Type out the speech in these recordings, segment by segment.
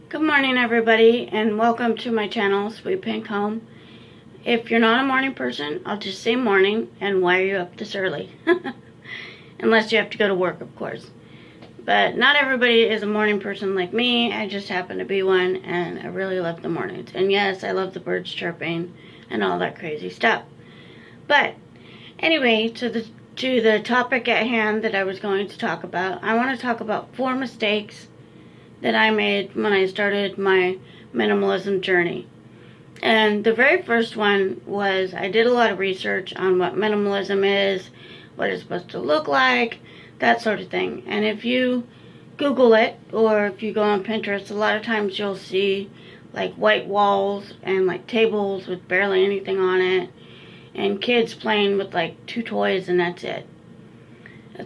Good morning, everybody, and welcome to my channel, Sweet Pink Home. If you're not a morning person, I'll just say morning, and why are you up this early? Unless you have to go to work, of course. But not everybody is a morning person like me. I just happen to be one, and I really love the mornings. And yes, I love the birds chirping and all that crazy stuff. But anyway, to the topic at hand that I was going to talk about, I want to talk about 4 mistakes that I made when I started my minimalism journey. And the very first one was I did a lot of research on what minimalism is, what it's supposed to look like, that sort of thing. And if you Google it, or if you go on Pinterest, a lot of times you'll see like white walls and like tables with barely anything on it, and kids playing with like 2 toys and that's it.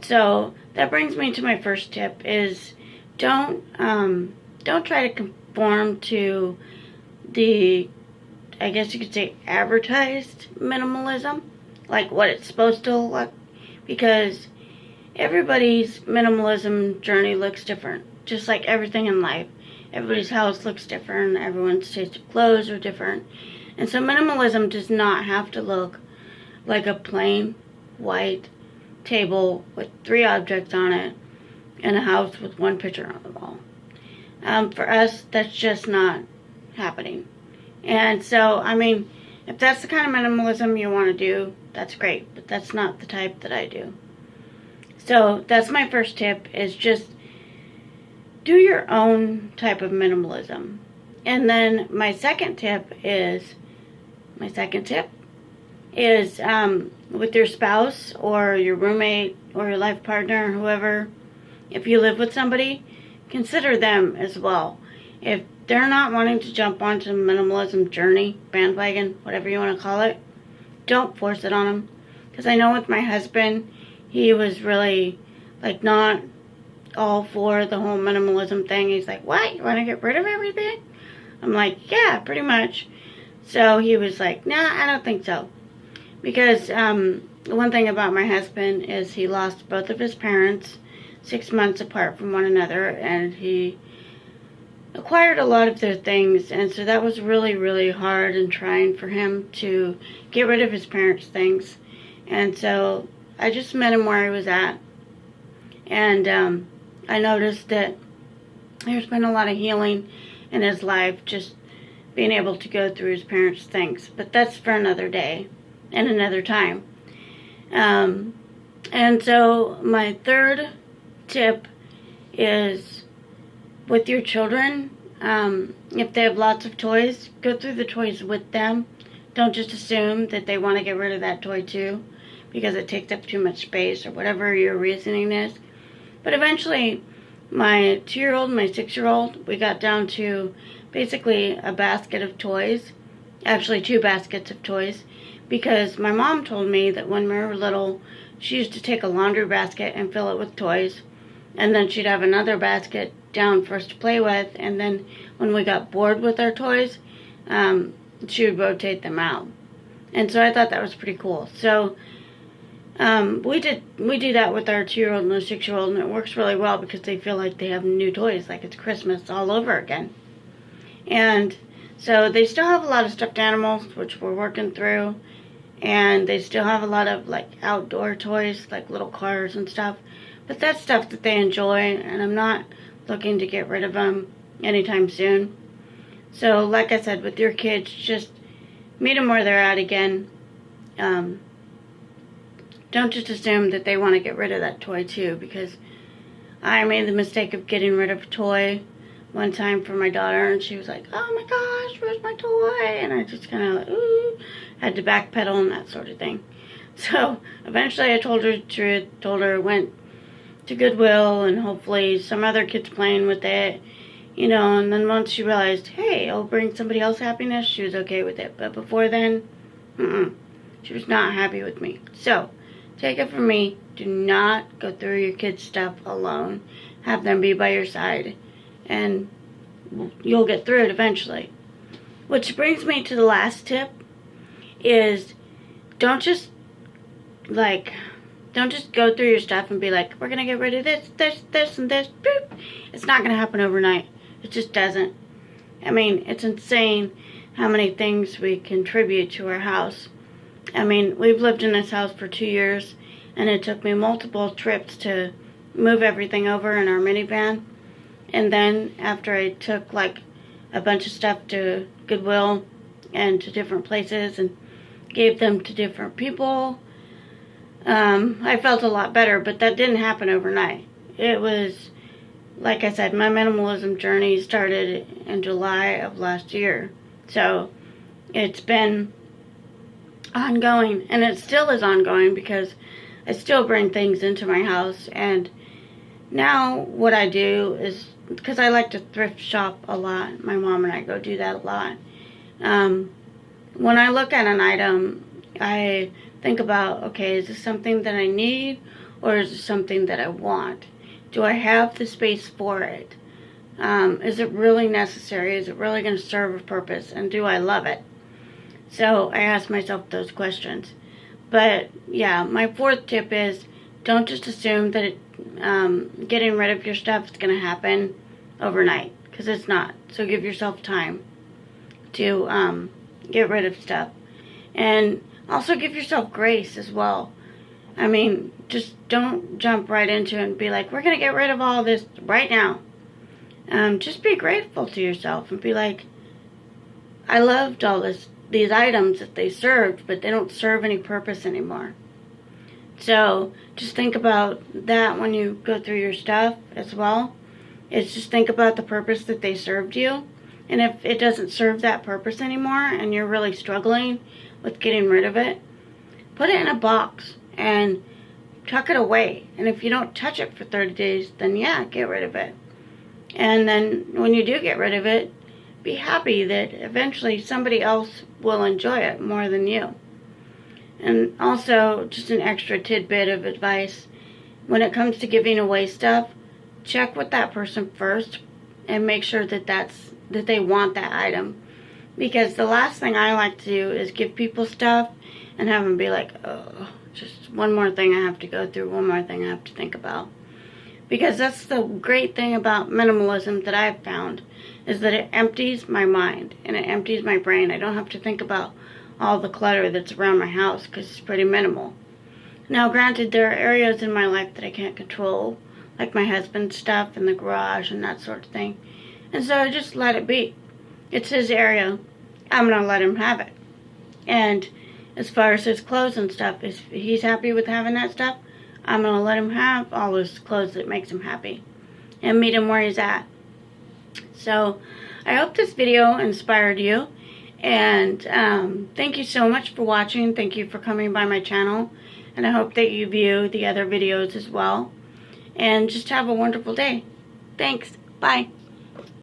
So that brings me to my first tip is don't try to conform to the, I guess you could say, advertised minimalism, like what it's supposed to look like, because everybody's minimalism journey looks different, just like everything in life. Everybody's house looks different, everyone's taste of clothes are different, and so minimalism does not have to look like a plain white table with 3 objects on it in a house with 1 picture on the wall. For us, that's just not happening. And so, I mean, if that's the kind of minimalism you want to do, that's great, but that's not the type that I do. So that's my first tip, is just do your own type of minimalism. And then my second tip is with your spouse or your roommate or your life partner or whoever. If you live with somebody, consider them as well. If they're not wanting to jump onto the minimalism journey, bandwagon, whatever you want to call it, don't force it on them. Because I know with my husband, he was really like not all for the whole minimalism thing. He's like, what? You want to get rid of everything? I'm like, yeah, pretty much. So he was like, nah, I don't think so. Because one thing about my husband is he lost both of his parents 6 months apart from one another, and he acquired a lot of their things, and so that was really, really hard and trying for him to get rid of his parents' things. And so I just met him where he was at, and I noticed that there's been a lot of healing in his life, just being able to go through his parents' things. But that's for another day and another time. And so my third tip is with your children, if they have lots of toys, go through the toys with them. Don't just assume that they want to get rid of that toy too, because it takes up too much space or whatever your reasoning is. But eventually, my 2-year-old and my 6-year-old, we got down to basically a basket of toys, actually 2 baskets of toys, because my mom told me that when we were little, she used to take a laundry basket and fill it with toys, and then she'd have another basket down for us to play with, and then when we got bored with our toys, she would rotate them out. And so I thought that was pretty cool. So we do that with our 2-year-old and our 6-year-old, and it works really well because they feel like they have new toys, like it's Christmas all over again. And so they still have a lot of stuffed animals, which we're working through, and they still have a lot of like outdoor toys, like little cars and stuff. But that's stuff that they enjoy, and I'm not looking to get rid of them anytime soon. So like I said, with your kids, just meet them where they're at again. Don't just assume that they want to get rid of that toy too, because I made the mistake of getting rid of a toy one time for my daughter, and she was like, oh my gosh, where's my toy? And I just kind of like, ooh, had to backpedal and that sort of thing. So eventually I told her the truth, told her it went to Goodwill, and hopefully some other kid's playing with it, you know. And then once she realized, hey, it'll bring somebody else happiness, she was okay with it. But before then, she was not happy with me. So take it from me, do not go through your kids' stuff alone. Have them be by your side, and you'll get through it eventually. Which brings me to the last tip, is don't just go through your stuff and be like, we're going to get rid of this, and this. Boop. It's not going to happen overnight. It just doesn't. I mean, it's insane how many things we contribute to our house. I mean, we've lived in this house for 2 years, and it took me multiple trips to move everything over in our minivan. And then after I took like a bunch of stuff to Goodwill and to different places and gave them to different people, I felt a lot better, but that didn't happen overnight. It was, like I said, my minimalism journey started in July of last year. So it's been ongoing, and it still is ongoing because I still bring things into my house. And now what I do is, because I like to thrift shop a lot, my mom and I go do that a lot. When I look at an item, I think about, okay, is this something that I need, or is it something that I want? Do I have the space for it? Is it really necessary? Is it really going to serve a purpose? And do I love it? So I ask myself those questions. But yeah, my fourth tip is, don't just assume that getting rid of your stuff is going to happen overnight, because it's not. So give yourself time to get rid of stuff. And also give yourself grace as well. I mean, just don't jump right into it and be like, we're going to get rid of all this right now. Just be grateful to yourself and be like, I loved all these items that they served, but they don't serve any purpose anymore. So just think about that when you go through your stuff as well. It's just think about the purpose that they served you. And if it doesn't serve that purpose anymore and you're really struggling with getting rid of it, put it in a box and tuck it away. And if you don't touch it for 30 days, then yeah, get rid of it. And then when you do get rid of it, be happy that eventually somebody else will enjoy it more than you. And also, just an extra tidbit of advice, when it comes to giving away stuff, check with that person first and make sure that they want that item. Because the last thing I like to do is give people stuff and have them be like, oh, just one more thing I have to go through, one more thing I have to think about. Because that's the great thing about minimalism that I've found, is that it empties my mind and it empties my brain. I don't have to think about all the clutter that's around my house because it's pretty minimal. Now, granted, there are areas in my life that I can't control, like my husband's stuff in the garage and that sort of thing. And so I just let it be. It's his area. I'm going to let him have it. And as far as his clothes and stuff, if he's happy with having that stuff, I'm going to let him have all his clothes that makes him happy and meet him where he's at. So I hope this video inspired you. And thank you so much for watching. Thank you for coming by my channel. And I hope that you view the other videos as well. And just have a wonderful day. Thanks. Bye.